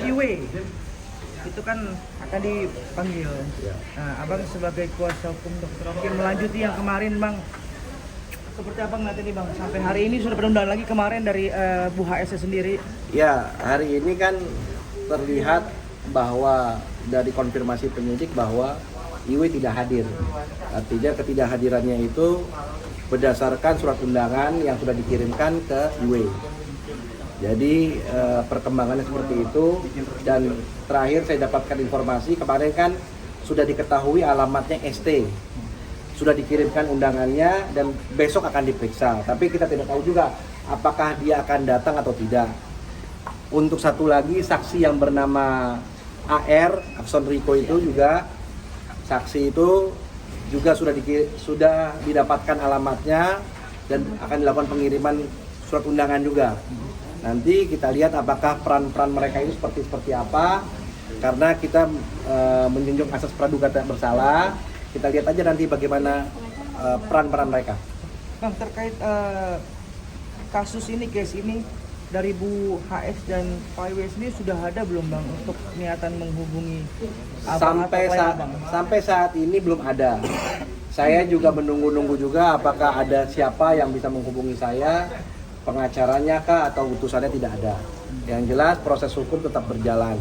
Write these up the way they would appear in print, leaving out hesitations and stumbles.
IW itu kan akan dipanggil. Nah, abang sebagai kuasa hukum Dr. Oki melanjuti yang kemarin, bang. Seperti abang nanti nih, bang. Sampai hari ini sudah penundaan lagi kemarin dari Bu HS sendiri. Ya, hari ini kan terlihat bahwa dari konfirmasi penyidik bahwa IW tidak hadir. Artinya ketidakhadirannya itu berdasarkan surat undangan yang sudah dikirimkan ke IW. Jadi perkembangannya seperti itu, dan terakhir saya dapatkan informasi kemarin kan sudah diketahui alamatnya ST, sudah dikirimkan undangannya dan besok akan diperiksa. Tapi kita tidak tahu juga apakah dia akan datang atau tidak. Untuk satu lagi saksi yang bernama AR, Akson Riko itu juga saksi itu juga sudah didapatkan alamatnya dan akan dilakukan pengiriman surat undangan juga. Nanti kita lihat apakah peran-peran mereka itu seperti apa, karena kita menjunjung asas praduga tak bersalah. Kita lihat aja nanti bagaimana peran-peran mereka. Bang, terkait kasus ini, case ini dari Bu HS dan Pak IW sendiri sudah ada belum, bang, untuk niatan menghubungi sampai saat ini belum ada. Saya juga menunggu juga apakah ada siapa yang bisa menghubungi saya, pengacaranya kah atau utusannya tidak ada. Yang jelas proses hukum tetap berjalan.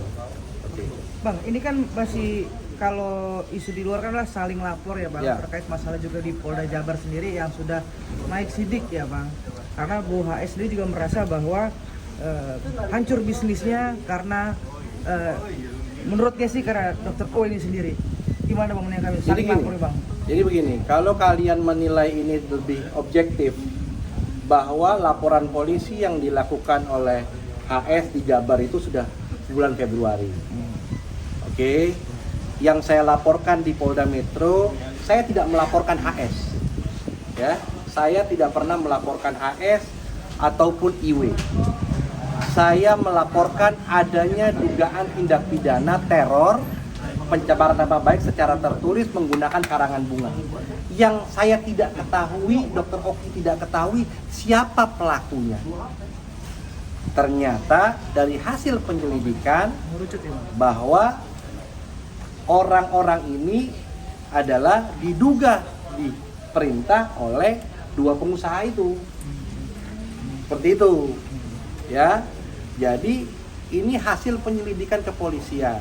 Bang, ini kan masih, kalau isu di luar kan adalah saling lapor ya, bang, ya, terkait masalah juga di Polda Jabar sendiri yang sudah naik sidik ya, bang. Karena Bu HS sendiri juga merasa bahwa hancur bisnisnya karena menurutnya sih karena Dr. O ini sendiri. Gimana, bang, menurut kami? Saling lapor ya, bang. Jadi begini, kalau kalian menilai ini lebih objektif, bahwa laporan polisi yang dilakukan oleh HS di Jabar itu sudah bulan Februari. Oke. Yang saya laporkan di Polda Metro, saya tidak melaporkan HS. Ya, saya tidak pernah melaporkan HS ataupun IW. Saya melaporkan adanya dugaan tindak pidana teror, pencemaran nama baik secara tertulis menggunakan karangan bunga. Yang saya tidak ketahui, Dr. Oki tidak ketahui siapa pelakunya. Ternyata dari hasil penyelidikan bahwa orang-orang ini adalah diduga diperintah oleh dua pengusaha itu. Seperti itu. Ya. Jadi ini hasil penyelidikan kepolisian.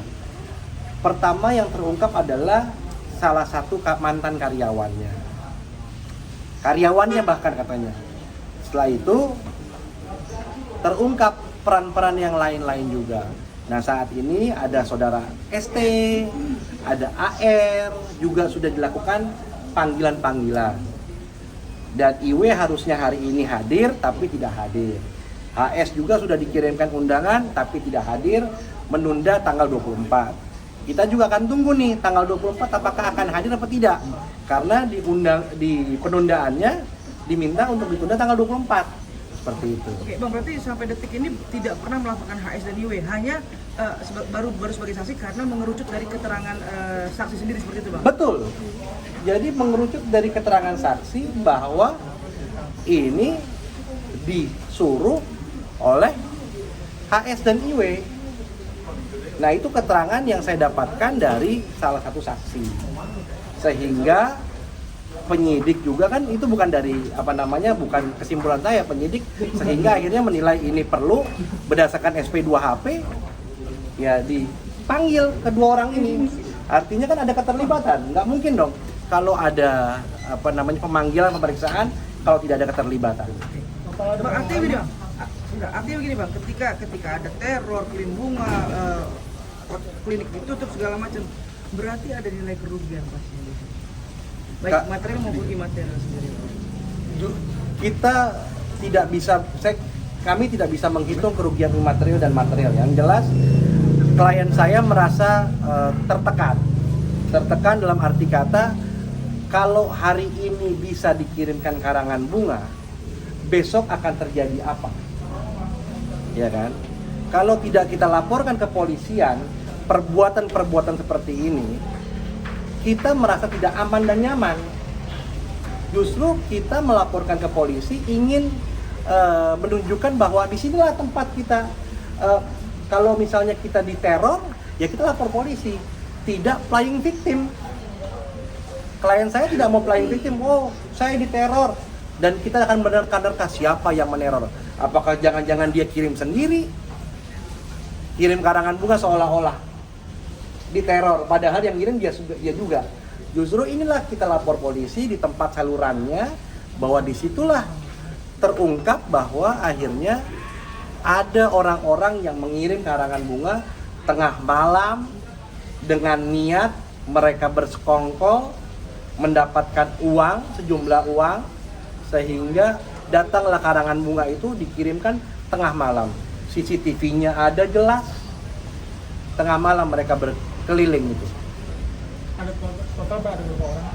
Pertama yang terungkap adalah salah satu mantan karyawannya. Karyawannya bahkan katanya. Setelah itu terungkap peran-peran yang lain-lain juga. Nah, saat ini ada saudara ST, ada AR, juga sudah dilakukan panggilan-panggilan. Dan IW harusnya hari ini hadir tapi tidak hadir. HS juga sudah dikirimkan undangan tapi tidak hadir, menunda tanggal 24. Kita juga akan tunggu nih tanggal 24 apakah akan hadir atau tidak. Karena di penundaannya diminta untuk ditunda tanggal 24. Seperti itu. Oke, bang, berarti sampai detik ini tidak pernah melaporkan HS dan IW, hanya baru sebagai saksi karena mengerucut dari keterangan saksi sendiri, seperti itu, bang? Betul. Jadi mengerucut dari keterangan saksi bahwa ini disuruh oleh HS dan IW. Nah, itu keterangan yang saya dapatkan dari salah satu saksi. Sehingga penyidik juga kan itu bukan dari bukan kesimpulan saya, penyidik sehingga akhirnya menilai ini perlu berdasarkan SP2HP ya dipanggil kedua orang ini. Artinya kan ada keterlibatan. Nggak mungkin dong kalau ada pemanggilan pemeriksaan kalau tidak ada keterlibatan. Artinya begini, bang, ketika ada teror, klinik bunga, klinik ditutup segala macam, berarti ada nilai kerugian pasti. Baik material maupun imaterial sendiri. Kita tidak bisa, kami tidak bisa menghitung kerugian imaterial dan material. Yang jelas klien saya merasa tertekan dalam arti kata, kalau hari ini bisa dikirimkan karangan bunga, besok akan terjadi apa? Ya kan? Kalau tidak kita laporkan ke polisian perbuatan-perbuatan seperti ini, kita merasa tidak aman dan nyaman. Justru kita melaporkan ke polisi ingin menunjukkan bahwa disinilah tempat kita Kalau misalnya kita diteror, ya kita lapor polisi. Tidak playing victim. Klien saya tidak mau playing victim. Oh, saya diteror. Dan kita akan menerka-nerka siapa yang meneror. Apakah jangan-jangan dia kirim sendiri? Kirim karangan bunga seolah-olah diteror. Padahal yang kirim dia juga. Justru inilah kita lapor polisi di tempat salurannya, bahwa disitulah terungkap bahwa akhirnya ada orang-orang yang mengirim karangan bunga tengah malam dengan niat mereka bersekongkol mendapatkan uang, sejumlah uang, sehingga datanglah karangan bunga itu dikirimkan tengah malam. CCTV-nya ada jelas, tengah malam mereka berkeliling itu. Ada total ada berapa orang?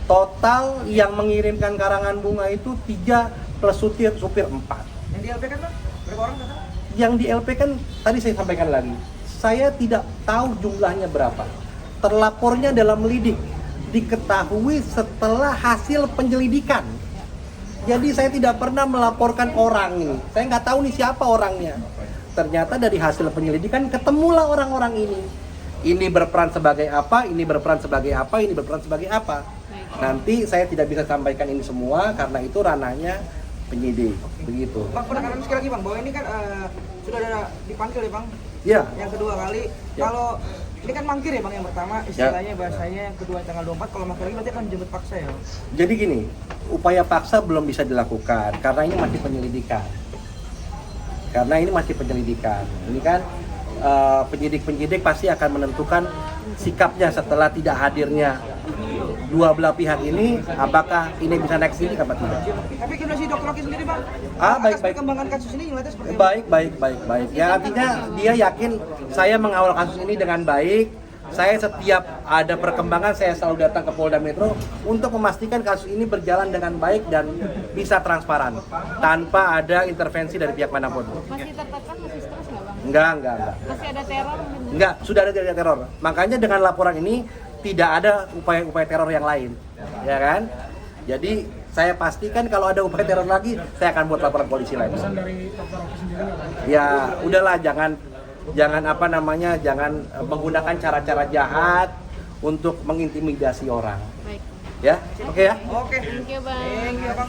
Total yang mengirimkan karangan bunga itu 3 plus supir 4. Yang di LP kan Bang? Berapa orang total? Yang di LP kan tadi saya sampaikan lagi, saya tidak tahu jumlahnya berapa. Terlapornya dalam lidik, diketahui setelah hasil penyelidikan. Jadi saya tidak pernah melaporkan orang ini. Saya nggak tahu nih siapa orangnya. Ternyata dari hasil penyelidikan ketemulah orang-orang ini. Ini berperan sebagai apa, ini berperan sebagai apa, ini berperan sebagai apa. Nanti saya tidak bisa sampaikan ini semua karena itu ranahnya penyidik. Begitu. Bang, penekanan sekali lagi Bang, bahwa ini kan sudah ada dipanggil ya Bang? Ya. Yang kedua kali, Ya. Kalau ini kan mangkir ya Bang yang pertama, istilahnya bahasanya yang kedua tanggal 24, kalau mangkir lagi berarti akan jemput paksa ya Bang? Jadi gini, upaya paksa belum bisa dilakukan karena ini masih penyelidikan. Ini kan penyidik pasti akan menentukan sikapnya setelah tidak hadirnya dua belah pihak ini, apakah ini bisa naik sidik apa tidak. Tapi gimana sih Dr. Rocky sendiri Bang? Baik. Perkembangan kasus ini ngeliatnya seperti apa? Baik. Ya artinya dia yakin saya mengawal kasus ini dengan baik. Saya setiap ada perkembangan saya selalu datang ke Polda Metro untuk memastikan kasus ini berjalan dengan baik dan bisa transparan tanpa ada intervensi dari pihak manapun. Masih tertekan, masih stres nggak Bang? Enggak. Masih ada teror? Enggak, sudah ada teror. Makanya dengan laporan ini tidak ada upaya-upaya teror yang lain, ya kan? Jadi saya pastikan kalau ada upaya teror lagi, saya akan buat laporan polisi lain. Pesan dari Dr. Rocky sendiri apa? Ya udahlah, jangan menggunakan cara-cara jahat untuk mengintimidasi orang. Baik. Ya, oke ya. Oke. Thank you Bang. Thank you Bang.